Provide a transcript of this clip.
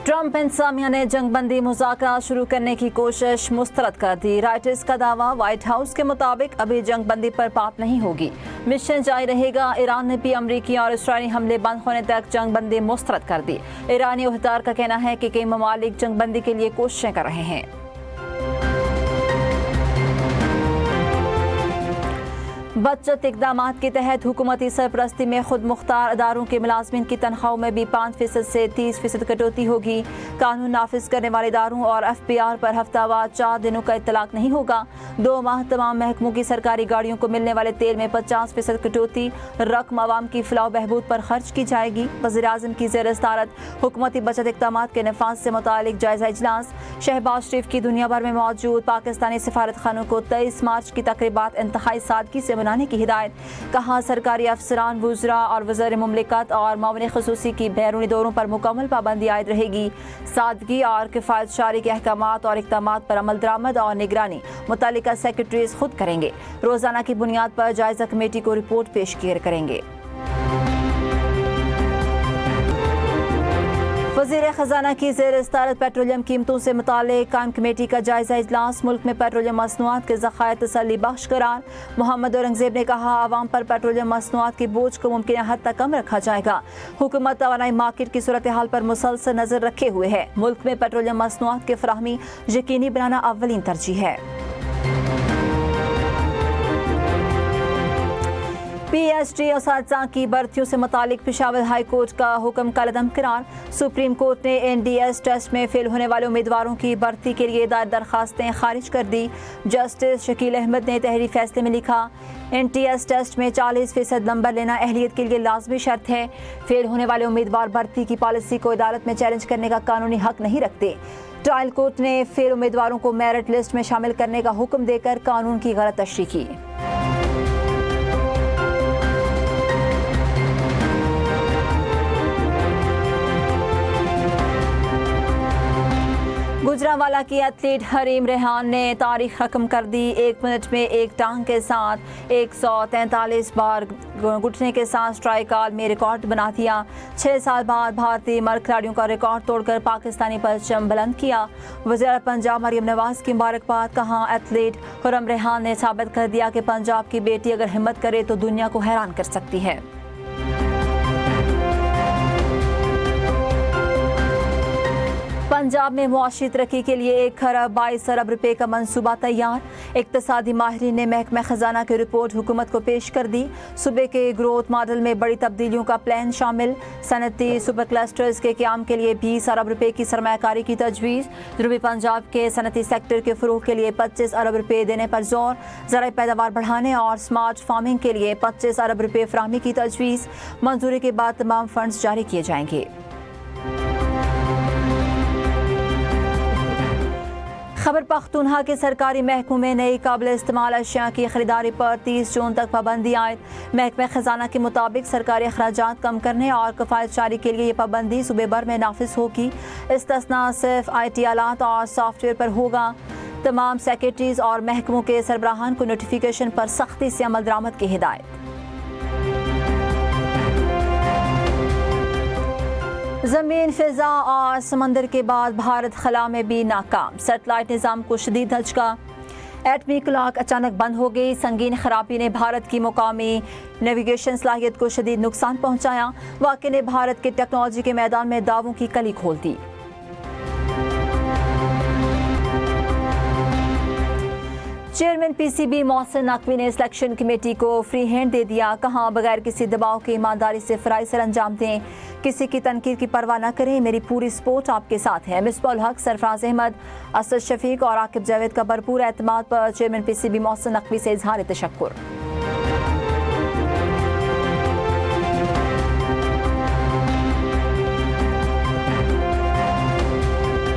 Trump इंतजामिया ने जंगबंदी मुज़ाकरात शुरू करने की कोशिश मुस्तरद कर दी। राइटर्स का दावा, व्हाइट हाउस के मुताबिक अभी जंगबंदी पर बात नहीं होगी, मिशन जारी रहेगा। ईरान ने भी अमरीकी और इसराइली हमले बंद होने तक जंगबंदी मुस्तरद कर दी। ईरानी अहदेदार का कहना है कि कई ममालिक जंगबंदी के लिए कोशिशें कर रहे हैं। बचत इकदाम के तहत हुकूमती सरपरस्ती में खुद मुख्तार अदारों के मुलाजमीन की तनख्वाहों में भी 5% से 30% कटौती होगी। कानून नाफिज करने वाले इदारों और FBR पर हफ्तावार 4 दिनों का इतलाक नहीं होगा। 2 माह तमाम महकमों की सरकारी गाड़ियों को मिलने वाले तेल में 50% कटौती। रकम आवाम की फलाह बहबूद पर खर्च की जाएगी। वज़ीर-ए-आज़म की ज़ेर सदारत हुकूमती बचत इकदाम के नफाज से मुतालिक जायजा इजलास। शहबाज शरीफ की दुनिया भर में मौजूद पाकिस्तानी सफारत खानों को 23 मार्च की तकरीबात इंतहाई सादगी से मनाने की हिदायत। कहा, सरकारी अफसरान, वुज़रा और वज़ीर मुमलिकत और मामले ख़ुसूसी की बैरूनी दौरों पर मुकम्मल पाबंदी आयद रहेगी। सादगी और किफ़ायत शारी के अहकामात और इक़दामात पर अमल दरामद और निगरानी मुतल्लिका सेक्रेटरीज खुद करेंगे। रोज़ाना की बुनियाद पर जायजा कमेटी को रिपोर्ट पेश किया करेंगे। वज़ीर ख़जाना की ज़ेर सदारत पेट्रोलियम कीमतों से मुतालिक कायम कमेटी का जायजा इजलास। मुल्क में पेट्रोलियम मसनूआत के ज़खायर तसल्ली बख्श करार। मोहम्मद औरंगज़ेब ने कहा, आवाम पर पेट्रोलियम मसनूआत के बोझ को मुमकिन हद तक कम रखा जाएगा। हुकूमत तवानाई मार्केट की सूरत हाल पर मुसलसल नज़र रखे हुए है। मुल्क में पेट्रोलियम मसनूआत की फराहमी यकीनी बनाना अव्वलीन तरजीह है। PhD असातिज़ा की भर्तियों से मुतालिक पेशावर हाई कोर्ट का हुक्म कलअदम करार। सुप्रीम कोर्ट ने NDS टेस्ट में फेल होने वाले उम्मीदवारों की भर्ती के लिए दायर दरखास्तें खारिज कर दी। जस्टिस शकील अहमद ने तहरीरी फैसले में लिखा, NTS टेस्ट में 40% नंबर लेना अहलियत के लिए लाजमी शर्त है। फेल होने वाले उम्मीदवार भर्ती की पॉलिसी को अदालत में चैलेंज करने का कानूनी हक नहीं रखते। ट्रायल कोर्ट ने फेल उम्मीदवारों को मेरिट लिस्ट में शामिल करने का हुक्म देकर कानून की गलत तशरीह की। गुजरांवाला की एथलीट हरीम रेहान ने तारीख रकम कर दी। 1 मिनट में एक टांग के साथ 143 बार घुटने के साथ स्ट्राइक में रिकॉर्ड बना दिया। 6 साल बाद भारतीय मर्द खिलाड़ियों का रिकॉर्ड तोड़कर पाकिस्तानी परचम बुलंद किया। वज़ीर पंजाब मरियम नवाज की मुबारकबाद। कहा, एथलीट हरीम रेहान ने साबित कर दिया कि पंजाब की बेटी अगर हिम्मत करे तो दुनिया को हैरान कर सकती है। पंजाब में मुआशी तरक्की के लिए 1 खरब 22 अरब रुपए का मंसूबा तैयार। इक्तसादी माहिरीन ने महकमा खजाना की रिपोर्ट हुकूमत को पेश कर दी। सूबे के ग्रोथ मॉडल में बड़ी तब्दीलियों का प्लान शामिल। सनती सुपर क्लस्टर्स के क़याम के लिए 20 अरब रुपए की सरमायाकारी की तजवीज़। जनूबी पंजाब के सनती सेक्टर के फ़रोग़ के लिए 25 अरब रुपए देने पर जोर। ज़राई पैदावार बढ़ाने और स्मार्ट फार्मिंग के लिए 25 अरब रुपए फराहमी की तजवीज़। मंजूरी के बाद तमाम फंड्स जारी किए जाएंगे। खैबर पख्तूनख्वा के सरकारी महकमों में नई काबिल इस्तेमाल अशिया की खरीदारी पर 30 जून तक पाबंदी आयद। महकमा खजाना के मुताबिक सरकारी अखराजात कम करने और कफायत जारी के लिए ये पाबंदी सूबे भर में नाफिज होगी। इस्तिस्ना सिर्फ IT आलात और सॉफ्टवेयर पर होगा। तमाम सेक्रेटरीज और महकमों के सरबराहान को नोटिफिकेशन पर सख्ती से अमल दरामद की हिदायत। ज़मीन, फ़िज़ा और समंदर के बाद भारत खला में भी नाकाम। सेटेलाइट निज़ाम को शदीद धचका। एटमी क्लॉक अचानक बंद हो गई। संगीन खराबी ने भारत की मुकामी नेविगेशन सलाहियत को शदीद नुकसान पहुंचाया। वाक़े ने भारत के टेक्नोलॉजी के मैदान में दावों की कली खोल दी। चेयरमैन PCB मोहसिन नकवी ने सिलेक्शन कमेटी को फ्री हैंड दे दिया। कहा, बगैर किसी दबाव के ईमानदारी से फ़राइज़ सर अंजाम दें। किसी की तनकीद की परवाह न करें। मेरी पूरी सपोर्ट आपके साथ है। मिसबाहुल हक, सरफराज अहमद, असद शफीक और आकिब जावेद का भरपूर एतमाद पर चेयरमैन PCB मोहसिन नकवी से इजहार तशक्कुर।